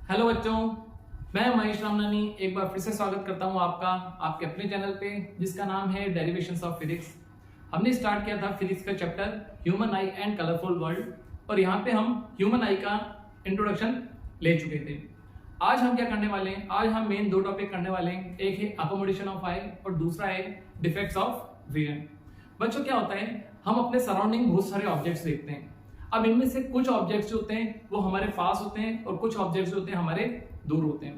Hello बच्चों, मैं महेश रामनानी एक बार फिर से स्वागत करता हूं आपका आपके अपने चैनल पे जिसका नाम है डेरिवेशंस ऑफ फिजिक्स। हमने स्टार्ट किया था फिजिक्स का chapter human I and colourful world और यहाँ पे हम ह्यूमन आई का इंट्रोडक्शन ले चुके थे। आज हम क्या करने वाले हैं? आज हम मेन दो टॉपिक करने वाले हैं। एक है अकोमोडेशन ऑफ आई और दूसरा है डिफेक्ट्स ऑफ विजन। बच्चों, क्या होता है, हम अपने सराउंडिंग बहुत सारे ऑब्जेक्ट्स देखते हैं। अब इनमें से कुछ ऑब्जेक्ट्स जो होते हैं वो हमारे पास होते हैं और कुछ ऑब्जेक्ट्स जो होते हैं हमारे दूर होते हैं।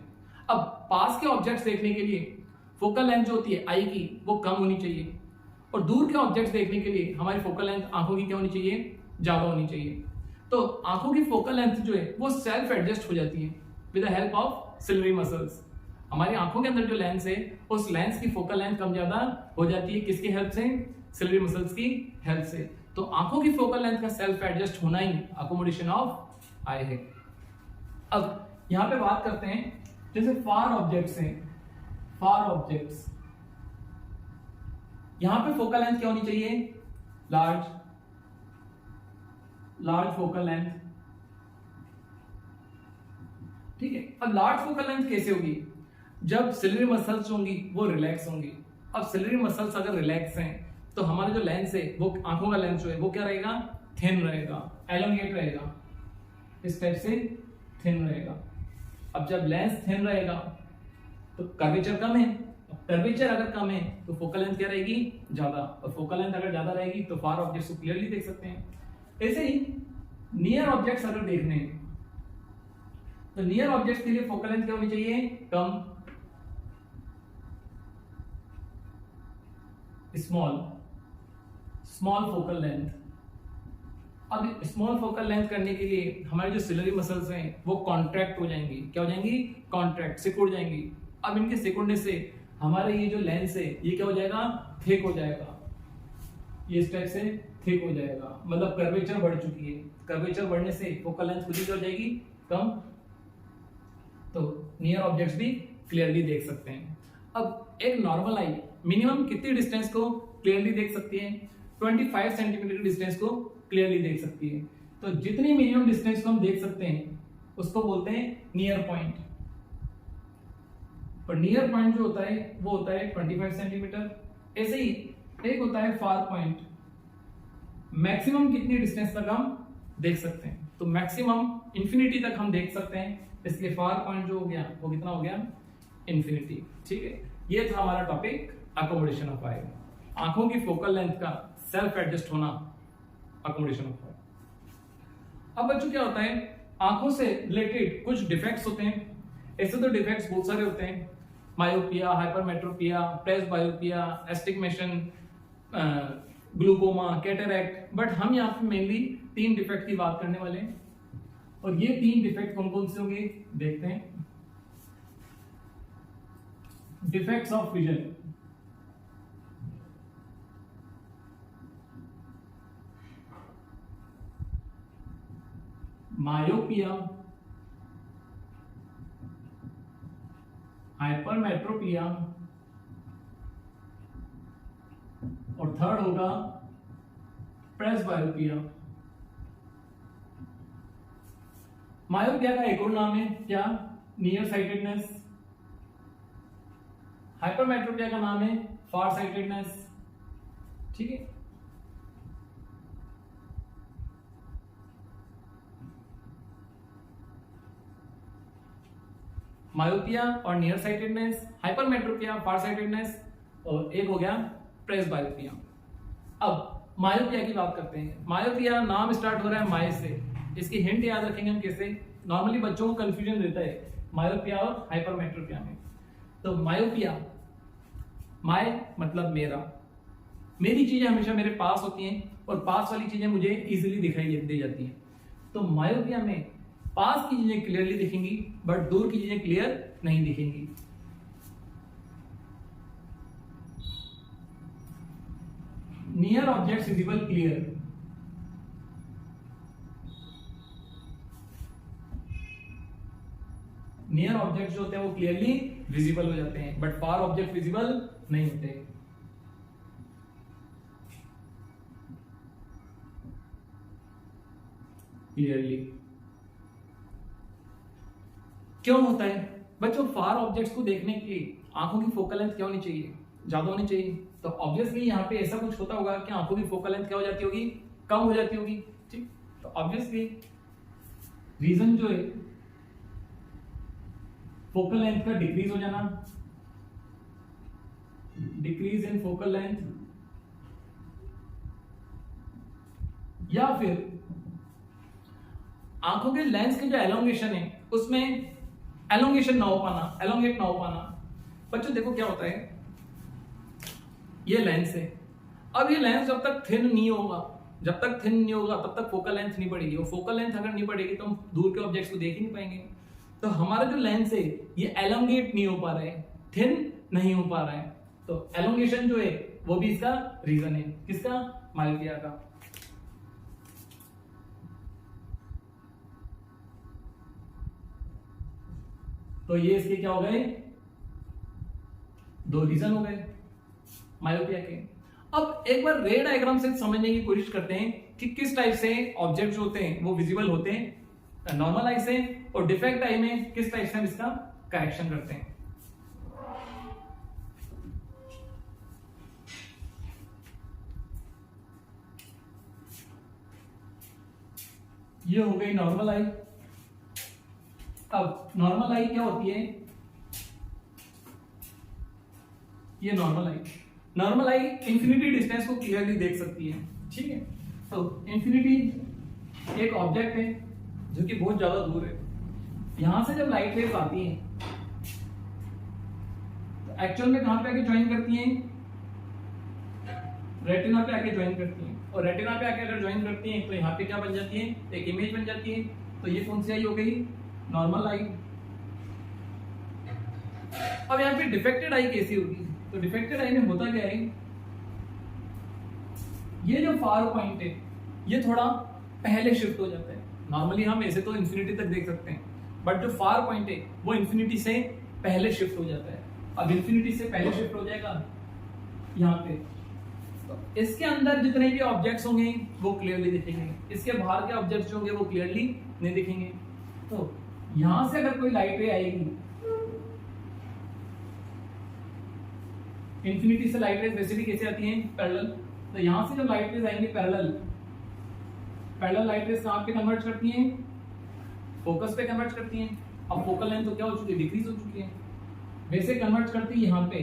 अब पास के ऑब्जेक्ट्स देखने के लिए फोकल लेंथ जो होती है आई की वो कम होनी चाहिए और दूर के ऑब्जेक्ट्स देखने के लिए हमारी फोकल लेंथ आंखों की क्या होनी चाहिए? ज्यादा होनी चाहिए। तो आंखों की फोकल लेंथ जो है वो सेल्फ एडजस्ट हो जाती है with the help of silvery muscles. हमारी आंखों के अंदर जो लेंस है उस लेंस की फोकल लेंथ कम ज्यादा हो जाती है। किसकी हेल्प से? सिल्वरी मसल्स की हेल्प से। तो आंखों की फोकल लेंथ का सेल्फ एडजस्ट होना ही अकोमोडेशन ऑफ आई है। अब यहां पे बात करते हैं, जैसे फार ऑब्जेक्ट्स हैं, फार ऑब्जेक्ट्स, यहां पे फोकल लेंथ क्या होनी चाहिए? Large, large focal length. ठीक है। अब लार्ज फोकल लेंथ कैसे होगी? जब सिल्वरी मसल्स होंगी वो रिलैक्स होंगी। अब सिल्वरी मसल्स अगर रिलैक्स हैं तो हमारा जो लेंस है वो आंखों का लेंस जो है वो क्या रहेगा? थिन रहेगा, एलोंगेट रहेगा, इस टाइप से थिन रहेगा। अब जब लेंस थिन रहेगा तो कर्वेचर कम है। अब कर्वेचर अगर कम है तो फोकल लेंथ क्या रहेगी? ज्यादा। और फोकल लेंथ अगर ज्यादा रहेगी तो फार ऑब्जेक्ट्स को क्लियरली देख सकते हैं। ऐसे ही नियर ऑब्जेक्ट्स अगर देखने हैं तो नियर ऑब्जेक्ट्स के लिए फोकल लेंथ क्या होनी चाहिए? कम, स्मॉल, स्मॉल फोकल लेंथ। अब स्मॉल फोकल लेंथ करने के लिए हमारी जो सिलरी मसल्स हैं वो कॉन्ट्रैक्ट हो जाएंगी। क्या हो जाएंगी? कॉन्ट्रैक्ट, सिकुड़ जाएंगी। अब इनके सिकुड़ने से हमारे ये जो लेंस है ये क्या हो जाएगा? थिक हो जाएगा। ये इस टाइप से थिक हो जाएगा, मतलब कर्वेचर बढ़ चुकी है। कर्वेचर बढ़ने से फोकल लेंथ खुद ही क्या हो जाएगी? कम। तो नियर ऑब्जेक्ट्स भी क्लियरली देख सकते हैं। अब एक नॉर्मल आई मिनिमम कितनी डिस्टेंस को क्लियरली देख सकती है? 25 सेंटीमीटर की डिस्टेंस को क्लियरली देख सकती है। तो जितनी मिनिमम डिस्टेंस को हम देख सकते हैं उसको बोलते हैं नियर पॉइंट। और नियर पॉइंट जो होता है वो होता है 25 सेंटीमीटर। ऐसे ही एक होता है फार पॉइंट। मैक्सिमम कितनी डिस्टेंस तक हम देख सकते हैं? तो मैक्सिमम इंफिनिटी तक हम देख सकते हैं, इसलिए फार पॉइंट जो हो गया वो कितना हो गया? इंफिनिटी। ठीक है, ये था हमारा टॉपिक अकोमोडेशन ऑफ आई। आंखों की फोकल लेंथ का सेल्फ एडजस्ट होना, अकोमोडेशन ऑफ आई। अब बच्चों क्या होता है, आंखों से रिलेटेड कुछ डिफेक्ट्स होते हैं। ऐसे तो डिफेक्ट्स बहुत सारे होते हैं, myopia, hypermetropia, presbyopia, astigmatism, glaucoma, cataract. But हम यहाँ पे मेनली 3 डिफेक्ट की बात करने वाले हैं। और ये 3 डिफेक्ट कौन कौन से होंगे देखते हैं। Defects of vision. Myopia, hypermetropia और थर्ड होगा प्रेसबायोपिया। मायोपिया का एक और नाम है क्या? Near sightedness. हाइपरमेट्रोपिया का नाम है फार साइटेडनेस। ठीक है। मायोपिया और नियर साइटेडनेस, हाइपरमेट्रोपिया, फार साइटेडनेस और एक हो गया प्रेसबायोपिया। अब मायोपिया की बात करते हैं। मायोपिया नाम स्टार्ट हो रहा है माय से। इसकी हिंट याद रखेंगे हम कैसे? नॉर्मली बच्चों को कंफ्यूजन रहता है मायोपिया और हाइपरमेट्रोपिया में। तो मायोपिया, माय मतलब मेरा, मेरी चीजें हमेशा मेरे पास होती हैं और पास वाली चीजें मुझे इजीली दिखाई दे जाती हैं। तो मायोपिया में पास की चीजें क्लियरली दिखेंगी बट दूर की चीजें क्लियर नहीं दिखेंगी। Near objects visible clear. Near object जो होते हैं वो क्लियरली विजिबल हो जाते हैं बट फार ऑब्जेक्ट विजिबल नहीं होते। क्लियरली। क्यों होता है बच्चों? फार ऑब्जेक्ट्स को देखने के लिए आंखों की फोकल लेंथ क्या होनी चाहिए? ज्यादा होनी चाहिए। तो ऑब्वियसली यहाँ पे ऐसा कुछ होता होगा कि आंखों की फोकल लेंथ क्या हो जाती होगी? कम हो जाती होगी। ठीक, तो ऑब्वियसली रीजन जो है फोकल लेंथ का डिक्रीज हो जाना, डिक्रीज इन फोकल लेंथ, या फिर आंखों के लेंस के जो एलोंगेशन है उसमें एलोंगेशन ना हो पाना, एलोंगेट ना हो पाना। बच्चों देखो क्या होता है, ये लेंस है। अब ये लेंस जब तक थिन नहीं होगा, जब तक थिन नहीं होगा तब तक फोकल लेंथ नहीं बढ़ेगी, और फोकल लेंथ अगर नहीं बढ़ेगी तो हम दूर के ऑब्जेक्ट्स को देख ही नहीं पाएंगे। तो हमारा जो लेंस है ये एलोंगेट नहीं हो पा रहा है, थिन नहीं हो पा रहा है। तो एलोंगेशन जो है वो भी इसका रीजन है। किसका? मायोपिया का। तो ये इसके क्या हो गए? दो रीजन हो गए मायोपिया के। अब एक बार रे डायग्राम से समझने की कोशिश करते हैं कि किस टाइप से ऑब्जेक्ट्स होते हैं वो विजिबल होते हैं नॉर्मल आई से, और डिफेक्ट आई में किस टाइप से हम इसका करेक्शन करते हैं। ये हो गई नॉर्मल आई। अब नॉर्मल आई क्या होती है? ये नॉर्मल आई, नॉर्मल आई इंफिनिटी डिस्टेंस को क्लियरली देख सकती है। ठीक है, तो इंफिनिटी एक ऑब्जेक्ट है जो कि बहुत ज्यादा दूर है। यहां से जब लाइट वेव्स आती हैं तो एक्चुअल में कहां पे आके ज्वाइन करती हैं? रेटिना पे आके ज्वाइन करती हैं, और रेटिना पे आके अगर ज्वाइन करती हैं तो यहाँ पे क्या बन जाती है? एक इमेज बन जाती है। तो ये कौन सी आई हो गई? नॉर्मल आई। अब यहाँ पे डिफेक्टेड आई कैसी होगी? तो डिफेक्टेड आई में होता क्या है, ये जो फार पॉइंट है ये थोड़ा पहले शिफ्ट हो जाता है। नॉर्मली हम ऐसे तो इंफिनिटी तक देख सकते हैं, बट जो फार पॉइंट है वो इंफिनिटी से पहले शिफ्ट हो जाता है। अब इंफिनिटी से पहले शिफ्ट हो जाएगा यहाँ पे, तो इसके अंदर जितने भी ऑब्जेक्ट्स होंगे वो क्लियरली दिखेंगे, इसके बाहर के ऑब्जेक्ट्स होंगे वो क्लियरली नहीं दिखेंगे। तो यहां से अगर कोई लाइट रे आएगी, इंफिनिटी से लाइट रेज वैसे भी कैसे आती हैं? पैरेलल। तो यहां से जब लाइट रेज आएंगे पैरेलल, पैरेलल लाइट रेज कहां पे कन्वर्ट करती हैं? फोकस पे कन्वर्ट करती हैं। अब फोकल लेंथ तो क्या हो चुकी है? डिक्रीज हो चुकी है। वैसे कन्वर्ट करती है यहाँ पे,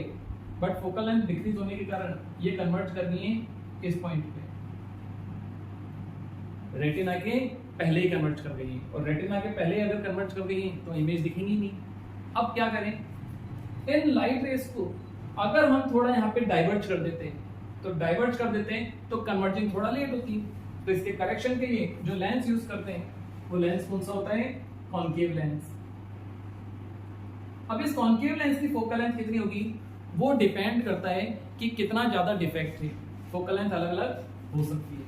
बट फोकल लेंथ डिक्रीज होने के कारण ये कन्वर्ट करनी है इस पॉइंट पे। रेटिना के पहले ही कन्वर्ट कर गई है, और रेटिना के पहले अगर कन्वर्ट कर गई है तो इमेज दिखेंगी नहीं। अब क्या करें? इन लाइट रेज को अगर हम थोड़ा यहाँ पे डाइवर्ट कर देते हैं, तो डाइवर्ट कर देते हैं तो कन्वर्जिंग थोड़ा लेट होती है। तो इसके करेक्शन के लिए जो लेंस यूज करते हैं वो लेंस कौन सा होता है? Concave lens. अब इस कॉन्केव लेंस की फोकल लेंथ कितनी होगी वो डिपेंड करता है कि कितना ज्यादा डिफेक्ट है। फोकल लेंथ अलग अलग हो सकती है।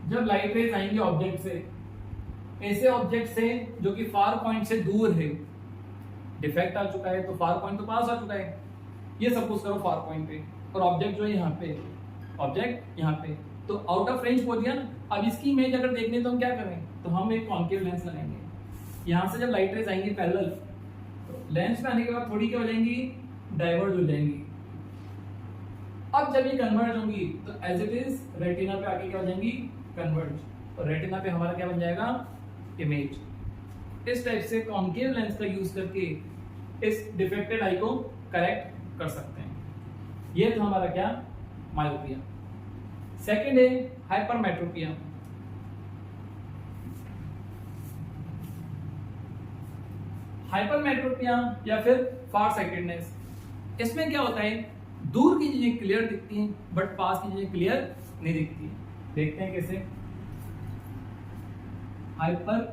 जब लाइट रेज आएंगे ऑब्जेक्ट से, ऐसे ऑब्जेक्ट से जो कि फार पॉइंट से दूर है, डिफेक्ट आ चुका है तो फार पॉइंट तो पास आ चुका है, ये सपोज करो फार पॉइंट पे, और ऑब्जेक्ट जो है यहाँ पे, ऑब्जेक्ट यहाँ पे, तो आउट ऑफ रेंज पहुंच गया ना। अब इसकी इमेज अगर देखनी है तो हम क्या करें? तो हम एक कॉन्केव लेंस लगाएंगे। यहाँ से जब लाइट रेज आएंगी पैरेलल, तो लेंस पे आने के बाद थोड़ी क्या हो जाएंगी? डाइवर्ज हो जाएंगी। अब जब ये कन्वर्ज होंगी तो एज इट इज रेटिना पे आके क्या हो जाएंगी? कन्वर्ज, और रेटिना पे हमारा क्या बन जाएगा? इमेज। इस टाइप से कॉन्केव लेंस का यूज करके इस डिफेक्टेड आई को करेक्ट कर सकते हैं। ये था हमारा क्या? मायोपिया। सेकंड है हाइपरमेट्रोपिया। हाइपरमेट्रोपिया या फिर फार साइटेडनेस, इसमें क्या होता है? दूर की चीजें क्लियर दिखती हैं बट पास की चीजें क्लियर नहीं दिखती हैं। देखते हैं कैसे। Hypermetropia,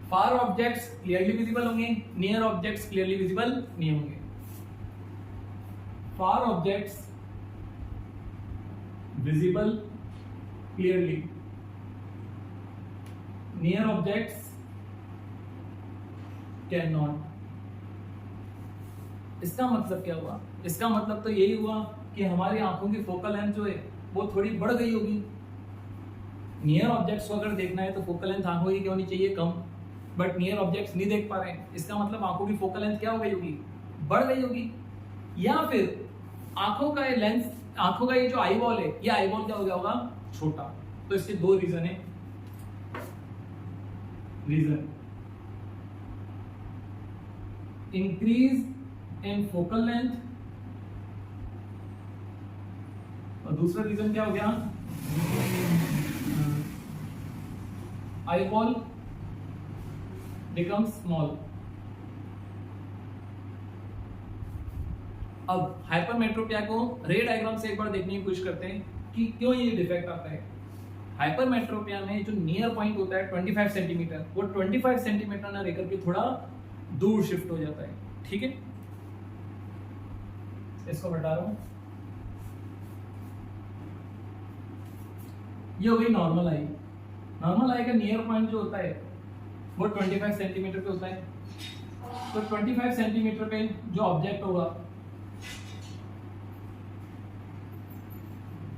far objects clearly visible होंगे, नियर ऑब्जेक्ट्स क्लियरली विजिबल नहीं होंगे। Far objects visible clearly, near objects can not. इसका मतलब क्या हुआ? इसका मतलब तो यही हुआ कि हमारी आंखों की फोकल लेंथ जो है वो थोड़ी बढ़ गई होगी। नियर ऑब्जेक्ट्स को अगर देखना है तो फोकल लेंथ आंखों की क्या होनी चाहिए? कम। बट नियर ऑब्जेक्ट्स नहीं देख पा रहे हैं, इसका मतलब आंखों की फोकल लेंथ क्या हो गई होगी? बढ़ गई होगी। या फिर आंखों का ये लेंस, आंखों का ये जो आई बॉल है, ये आई बॉल क्या हो गया होगा? छोटा। तो इसके दो रीजन है। Reason increase in focal length, और दूसरा रीजन क्या हो गया? Eye ball become small. अब हाइपरमेट्रोपिया को रे डायग्राम से एक बार देखने की कोशिश करते हैं कि क्यों ये डिफेक्ट आता है। हाइपरमेट्रोपिया में जो नियर पॉइंट होता है 25 सेंटीमीटर, वो 25 सेंटीमीटर ना लेकर के थोड़ा दूर शिफ्ट हो जाता है। ठीक है, इसको हटा रहा हूं। ये हो गई नॉर्मल आई। नॉर्मल आई का नियर पॉइंट जो होता है वो 25 सेंटीमीटर पे होता है। तो 25 सेंटीमीटर पे जो ऑब्जेक्ट होगा,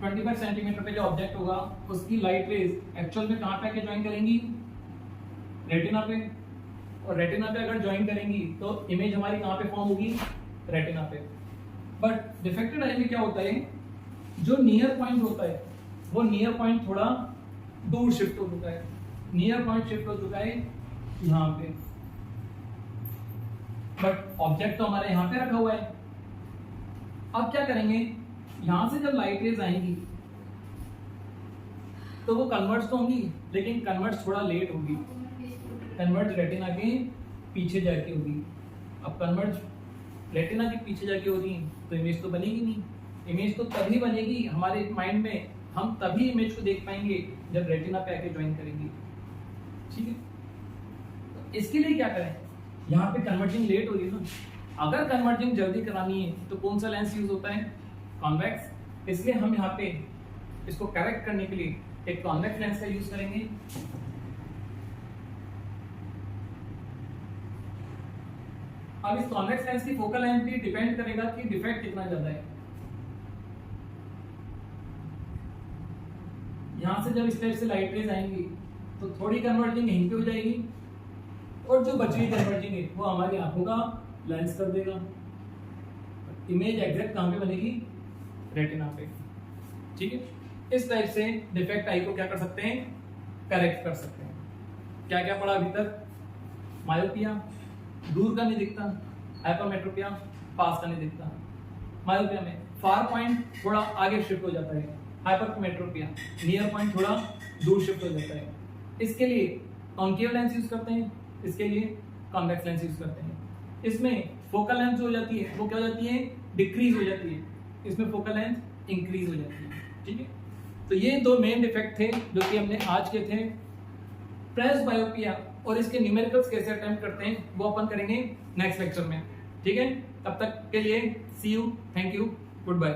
25 सेंटीमीटर पे जो ऑब्जेक्ट होगा उसकी लाइट रेज एक्चुअल में कहां पे आके ज्वाइन करेंगी? रेटिना पे। और रेटिना पे अगर ज्वाइन करेंगी तो इमेज हमारी कहां पे फॉर्म होगी? रेटिना पे। बट डिफेक्टेड आई में क्या होता है, जो नियर पॉइंट होता है वो नियर पॉइंट थोड़ा दूर शिफ्ट हो चुका है। नियर पॉइंट शिफ्ट हो चुका है यहां पे, बट ऑब्जेक्ट तो हमारे यहां पे रखा हुआ है। अब क्या करेंगे, यहां से जब लाइट रेज आएंगी तो वो कन्वर्ट्स तो होंगी, लेकिन कन्वर्ट्स थोड़ा लेट होगी। कन्वर्ट्स रेटिना के पीछे जाके होगी। अब कन्वर्ट्स रेटिना के पीछे जाके होगी तो इमेज तो बनेगी नहीं। इमेज तो तभी बनेगी हमारे माइंड में, हम तभी इमेज को देख पाएंगे जब रेटिना पे आके ज्वाइन करेंगे। ठीक है, तो इसके लिए क्या करें, यहाँ पे कन्वर्जिंग लेट हो रही है ना। अगर कन्वर्जिंग जल्दी करानी है तो कौन सा लेंस यूज होता है? कॉन्वेक्स। इसलिए हम यहाँ पे इसको करेक्ट करने के लिए एक कॉन्वेक्स लेंस का यूज करेंगे। अब इस कॉन्वेक्स लेंस की फोकल लेंथ भी डिपेंड करेगा कि डिफेक्ट कितना ज्यादा है। यहां से जब इस टाइप से लाइट रेज आएंगी तो थोड़ी कन्वर्जिंग यहीं पे हो जाएगी, और जो बची हुई कन्वर्जिंग है वो हमारी आंखों का लेंस कर देगा। इमेज एग्जैक्ट कहां पे बनेगी? रेटिना पे। ठीक है, इस टाइप से डिफेक्ट आई को क्या कर सकते हैं? करेक्ट कर सकते हैं। क्या क्या पढ़ा अभी तक? मायोपिया दूर का नहीं दिखता, हाइपरमेट्रोपिया पास का नहीं दिखता। मायोपिया में फार पॉइंट थोड़ा आगे शिफ्ट हो जाता है, हाइपरमेट्रोपिया नियर पॉइंट थोड़ा दूर शिफ्ट हो जाता है। इसके लिए कॉन्केव लेंस यूज करते हैं, इसके लिए कॉन्वेक्स लेंस यूज करते हैं। इसमें फोकल लेंथ जो हो जाती है वो क्या हो जाती है? डिक्रीज हो जाती है। इसमें फोकल लेंथ इंक्रीज हो जाती है। ठीक है, तो ये दो मेन डिफेक्ट थे जो कि हमने आज के थे। प्रेस बायोपिया और इसके न्यूमेरिकल्स कैसे अटेम्प्ट करते हैं वो अपन करेंगे नेक्स्ट लेक्चर में। ठीक है, तब तक के लिए see you, thank you, good bye.